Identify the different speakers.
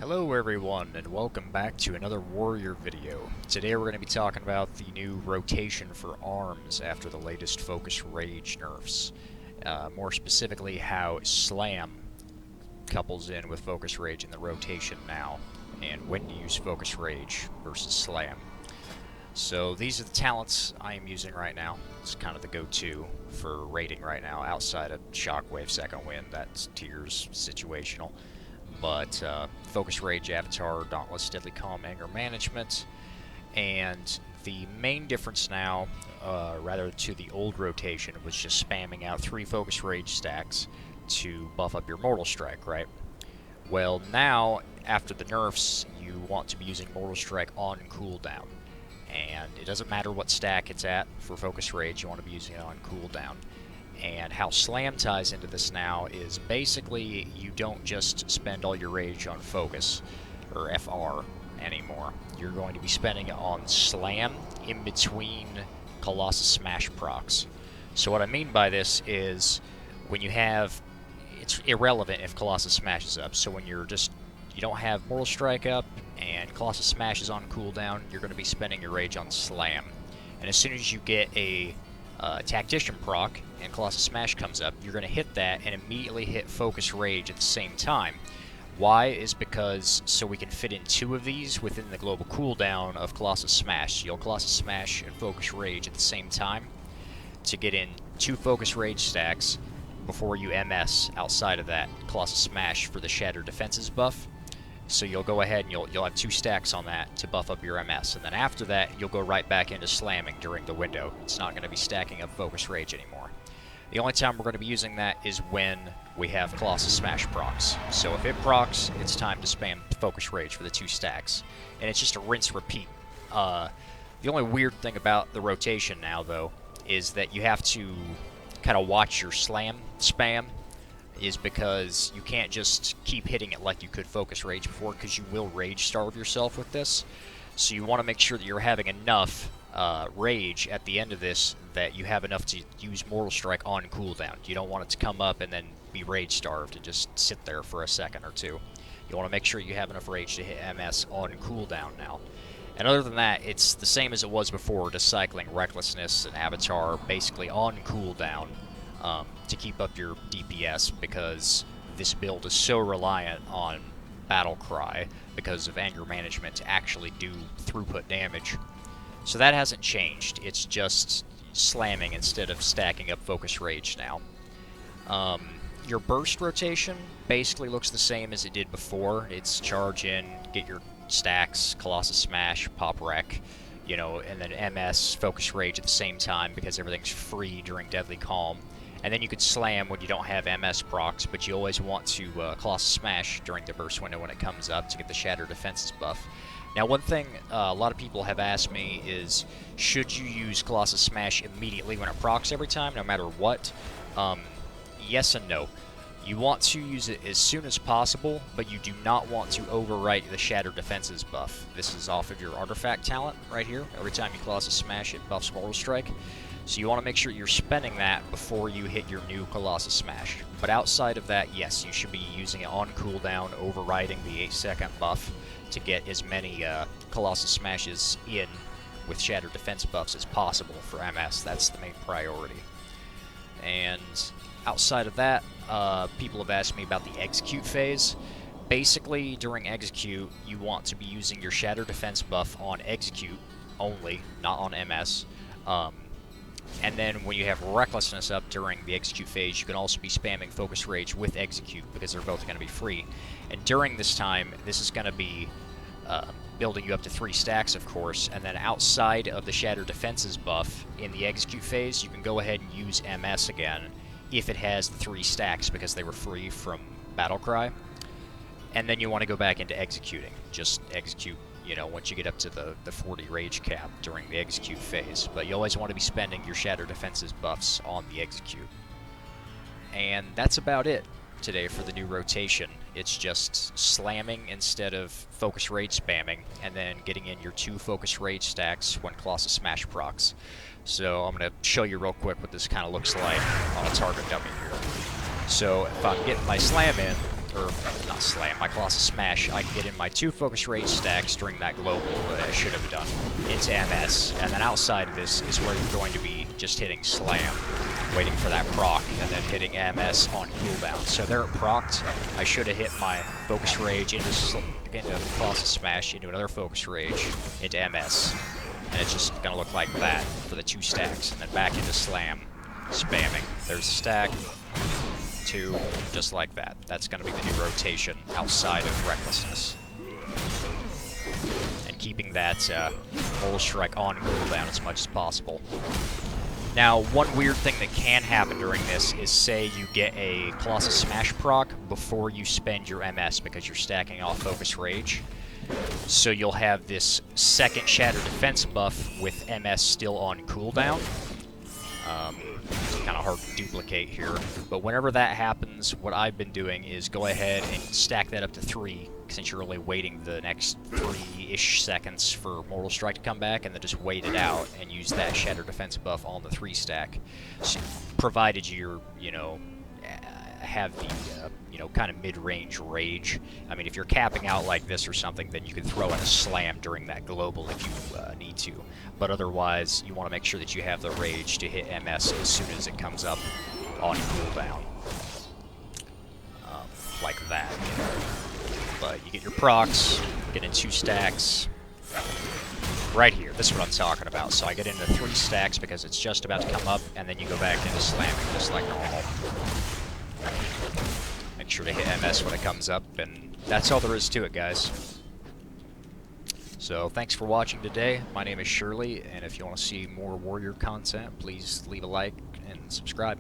Speaker 1: Hello everyone, and welcome back to another Warrior video. Today we're going to be talking about the new rotation for arms after the latest Focus Rage nerfs. More specifically, how Slam couples in with Focus Rage in the rotation now, and when to use Focus Rage versus Slam. So these are the talents I am using right now. It's kind of the go-to for raiding right now, outside of Shockwave, Second Wind, that's tiers situational. But Focus Rage, Avatar, Dauntless, Deadly Calm, Anger Management, and the main difference now, rather to the old rotation, was just spamming out 3 Focus Rage stacks to buff up your Mortal Strike, right? Well, now, after the nerfs, you want to be using Mortal Strike on cooldown. And it doesn't matter what stack it's at for Focus Rage, you want to be using it on cooldown. And how Slam ties into this now is basically you don't just spend all your rage on Focus, or FR, anymore. You're going to be spending it on Slam in between Colossus Smash procs. So what I mean by this is when you have... it's irrelevant if Colossus Smash is up, so when you don't have Mortal Strike up and Colossus Smash is on cooldown, you're going to be spending your rage on Slam. And as soon as you get a Tactician proc and Colossus Smash comes up, you're going to hit that and immediately hit Focus Rage at the same time. Why? Is because so we can fit in 2 of these within the global cooldown of Colossus Smash. You'll Colossus Smash and Focus Rage at the same time to get in 2 Focus Rage stacks before you MS outside of that Colossus Smash for the Shattered Defenses buff. So you'll go ahead and you'll have 2 stacks on that to buff up your MS, and then after that you'll go right back into slamming during the window. It's not going to be stacking up Focus Rage anymore. The only time we're going to be using that is when we have Colossus Smash procs. So if it procs, it's time to spam Focus Rage for the 2 stacks, and it's just a rinse repeat. The only weird thing about the rotation now, though, is that you have to kind of watch your slam spam, is because you can't just keep hitting it like you could Focus Rage before, because you will rage starve yourself with this. So you want to make sure that you're having enough rage at the end of this that you have enough to use Mortal Strike on cooldown. You don't want it to come up and then be rage starved and just sit there for a second or 2. You want to make sure you have enough rage to hit MS on cooldown now. And other than that, it's the same as it was before, just cycling Recklessness and Avatar basically on cooldown to keep up your DPS, because this build is so reliant on Battle Cry because of Anger Management to actually do throughput damage. So that hasn't changed, it's just slamming instead of stacking up Focus Rage now. Your burst rotation basically looks the same as it did before. It's charge in, get your stacks, Colossus Smash, Pop Wreck, you know, and then MS, Focus Rage at the same time because everything's free during Deadly Calm. And then you could slam when you don't have MS procs, but you always want to Colossus Smash during the burst window when it comes up to get the Shattered Defenses buff. Now, one thing a lot of people have asked me is, should you use Colossus Smash immediately when it procs every time, no matter what? Yes and no. You want to use it as soon as possible, but you do not want to overwrite the Shattered Defenses buff. This is off of your Artifact talent right here. Every time you Colossus Smash, it buffs Mortal Strike. So you want to make sure you're spending that before you hit your new Colossus Smash. But outside of that, yes, you should be using it on cooldown, overriding the 8-second buff to get as many Colossus Smashes in with Shattered Defense buffs as possible for MS. That's the main priority. And outside of that, people have asked me about the Execute phase. Basically, during Execute, you want to be using your Shattered Defense buff on Execute only, not on MS. And then when you have Recklessness up during the Execute phase, you can also be spamming Focus Rage with Execute, because they're both going to be free. And during this time, this is going to be building you up to 3 stacks, of course, and then outside of the Shattered Defenses buff in the Execute phase, you can go ahead and use MS again if it has the 3 stacks, because they were free from Battle Cry. And then you want to go back into executing. Just execute, you know, once you get up to the 40 rage cap during the Execute phase. But you always want to be spending your Shattered Defenses buffs on the Execute. And that's about it today for the new rotation. It's just slamming instead of Focus Rage spamming, and then getting in your 2 Focus Rage stacks when Colossus Smash procs. So I'm going to show you real quick what this kind of looks like on a target dummy here. So if I'm getting my slam in, or not slam, my Colossus Smash, I can get in my 2 focus rage stacks during that global that I should have done into MS, and then outside of this is where you're going to be just hitting slam, waiting for that proc, and then hitting MS on cooldown. So there it procced. I should have hit my focus rage into Colossus Smash, into another focus rage, into MS, and it's just going to look like that for the 2 stacks, and then back into slam, spamming. There's a stack, 2, just like that. That's going to be the new rotation outside of Recklessness. And keeping that Mortal Strike on cooldown as much as possible. Now, one weird thing that can happen during this is, say you get a Colossus Smash proc before you spend your MS because you're stacking off Focus Rage. So you'll have this second Shatter Defense buff with MS still on cooldown. It's kind of hard to duplicate here, but whenever that happens, what I've been doing is go ahead and stack that up to 3, since you're only waiting the next 3-ish seconds for Mortal Strike to come back, and then just wait it out and use that Shatter Defense buff on the 3 stack, so, provided you're, you know, have the, you know, kind of mid-range rage. I mean, if you're capping out like this or something, then you can throw in a slam during that global if you need to. But otherwise, you want to make sure that you have the rage to hit MS as soon as it comes up on cooldown. Like that. But you get your procs, get in 2 stacks. Right here, this is what I'm talking about. So I get into 3 stacks because it's just about to come up, and then you go back into slamming just like normal. Make sure to hit MS when it comes up, and that's all there is to it, guys. So, thanks for watching today. My name is Shirley, and if you want to see more Warrior content, please leave a like and subscribe.